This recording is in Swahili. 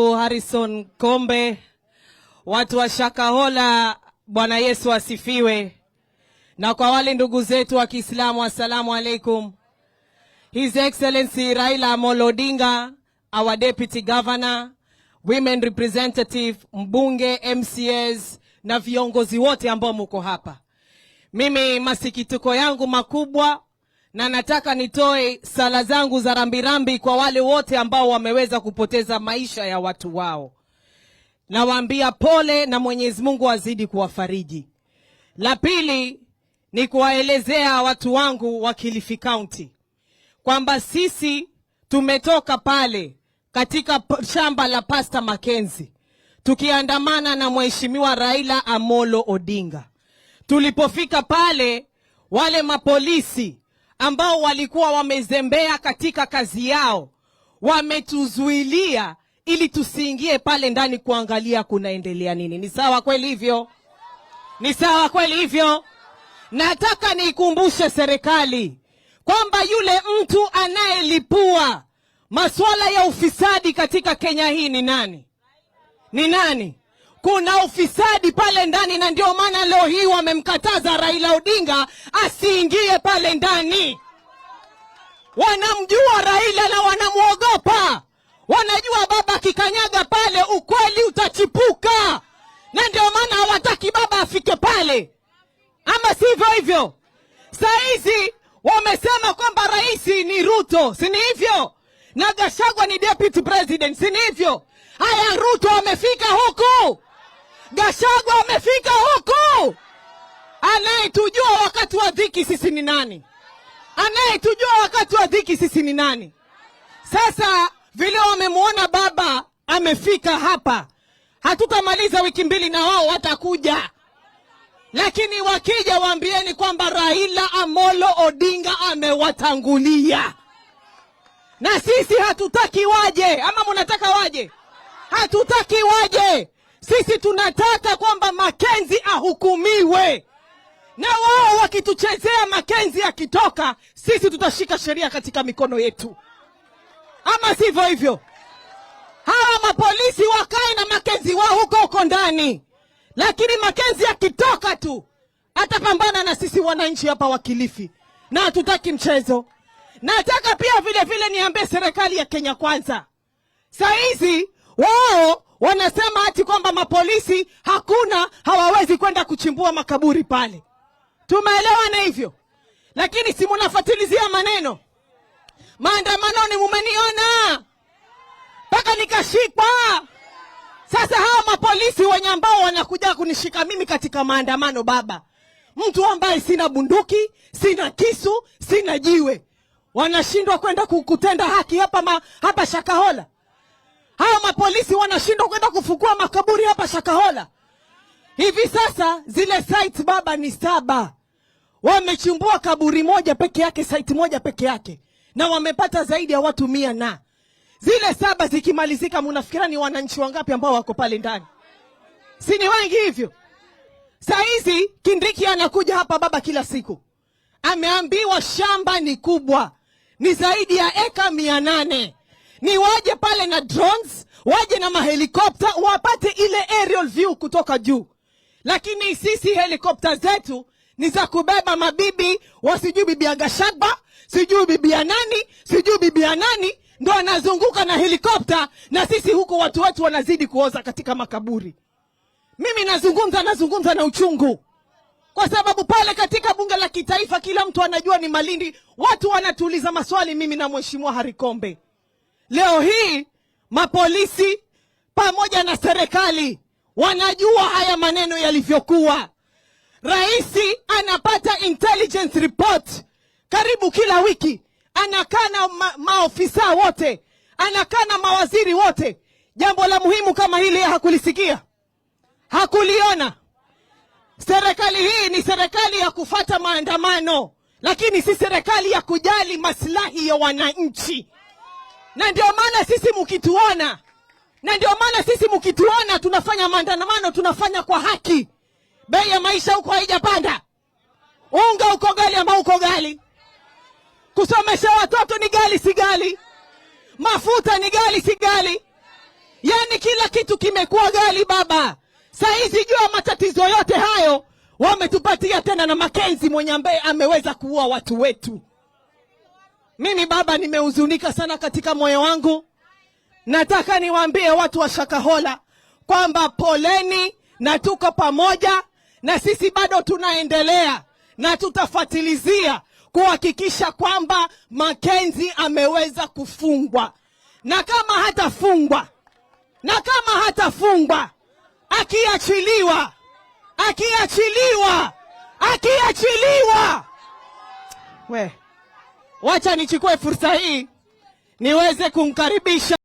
Harrison Kombe, watu wa Shakahola, Bwana Yesu asifiwe. Na kwa wale ndugu zetu wa Kiislamu, assalamu alaikum. His Excellency Raila Amolo Odinga, our Deputy Governor, Women Representative, mbunge, MCAs na viongozi wote ambao mko hapa. Mimi masikitiko yangu makubwa na nataka nitoe sala zangu za rambirambi kwa wale wote ambao wameweza kupoteza maisha ya watu wao. Nawaambia pole na Mwenyezi Mungu azidi kuwafariji. La pili ni kuwaelezea watu wangu wa Kilifi County kwamba sisi tumetoka pale katika shamba la Pastor Mackenzie tukiandamana na Mheshimiwa Raila Amolo Odinga. Tulipofika pale, wale mapolisi ambao walikuwa wamezembea katika kazi yao wametuzuilia ili tusiingie pale ndani kuangalia kunaendelea nini. Ni sawa kweli hivyo? Ni sawa kweli hivyo? Nataka niikumbushe serikali kwamba yule mtu anayelipua masuala ya ufisadi katika Kenya hii ni nani? Ni nani? Kuna ufisadi pale ndani, na ndio maana leo hii wamemkataza Raila Odinga asiingie pale ndani. Wanamjua Raila na wanamuogopa. Wanajua baba akikanyaga pale ukweli utachipuka. Na ndio maana hawataki baba afike pale. Ama sivyo hivyo? Saizi wamesema kwamba rais ni Ruto, si ni hivyo? Na Gachagua ni deputy president, si ni hivyo? Haya, Ruto amefika huku, Gachagua amefika huku. Anayetujua wakati wa dhiki sisi ni nani? Anayetujua wakati wa dhiki sisi ni nani? Sasa vile wamemuona baba amefika hapa, hatutamaliza wiki mbili na wao watakuja. Lakini wakija waambieni kwamba Raila Amolo Odinga amewatangulia. Na sisi hatutaki waje. Ama mnataka waje? Hatutaki waje. Sisi tunataka kwamba Mackenzie ahukumiwe. Na wao wakituchezea Mackenzie akitoka, sisi tutashika sheria katika mikono yetu. Ama sivyo hivyo? Hawa mapolisi wakae na Mackenzie wao huko ndani. Lakini Mackenzie akitoka tu atapambana na sisi wananchi hapa wa Kilifi. Na hatutaki mchezo. Nataka pia vile vile niambie serikali ya Kenya Kwanza. Saizi wao wanasema ati kwamba mapolisi hawawezi kwenda kuchimbua makaburi pale. Tumeelewana hivyo? Lakini si mnafuatilizia maneno. Maandamanoni mumeniona. Paka nikashikwa. Sasa hawa mapolisi wenye ambao wanakuja kunishika mimi katika maandamano baba. Mtu ambaye sina bunduki, sina kisu, sina jiwe. Wanashindwa kwenda kutenda haki hapa Shakahola. Hawa mapolisi wanashindwa kwenda kufukua makaburi hapa Shakahola. Hivi sasa zile site baba ni 7. Wamechimbua kaburi moja peke yake, site moja peke yake. Na wamepata zaidi ya watu 100 na. Zile 7 zikimalizika mnafikira ni wananchi wangapi ambao wako pale ndani? Si ni wengi hivyo? Saizi Kindiki anakuja hapa baba kila siku. Ameambiwa shamba ni kubwa. Ni zaidi ya eka 800. Ni waje pale na drones, waje na mahelikopta, wapate ile aerial view kutoka juu. Lakini sisi helikopta zetu ni za kubeba mabibi, wasijui bibi ya Gachagua, sijui bibi ya nani, sijui bibi ya nani, ndo anazunguka na helikopta, na sisi huko watu wetu wanazidi kuoza katika makaburi. Mimi nazungumza na uchungu. Kwa sababu pale katika bunge la kitaifa kila mtu anajua ni Malindi. Watu wanatuuliza maswali mimi na Mheshimiwa Harikombe. Leo hii mapolisi pamoja na serikali wanajua haya maneno yalivyokuwa. Raisi anapata intelligence report karibu kila wiki. Anakaa na maofisa wote. Anakaa na mawaziri wote. Jambo la muhimu kama hili hakulisikia. Hakuliona. Serikali hii ni serikali ya kufata maandamano, lakini si serikali ya kujali maslahi ya wananchi. Na ndio maana sisi mkituona tunafanya maandamano, tunafanya kwa haki. Bei ya maisha huko haijapanda. Unga uko gali ambao uko gali. Kusomesha watoto ni gali si gali. Mafuta ni gali si gali. Yani kila kitu kimekuwa ghali baba. Saizi jua matatizo yote hayo wametupatia tena na Makenzi mwenye ambaye ameweza kuua watu wetu. Mimi baba nimehuzunika sana katika moyo wangu. Nataka niwaambie watu wa Shakahola kwamba poleni na tuko pamoja, na sisi bado tunaendelea na tutafuatilizia kuhakikisha kwamba Makenzi ameweza kufungwa. Na kama hatafungwa, akiachiliwa. Wacha nichukue fursa hii niweze kumkaribisha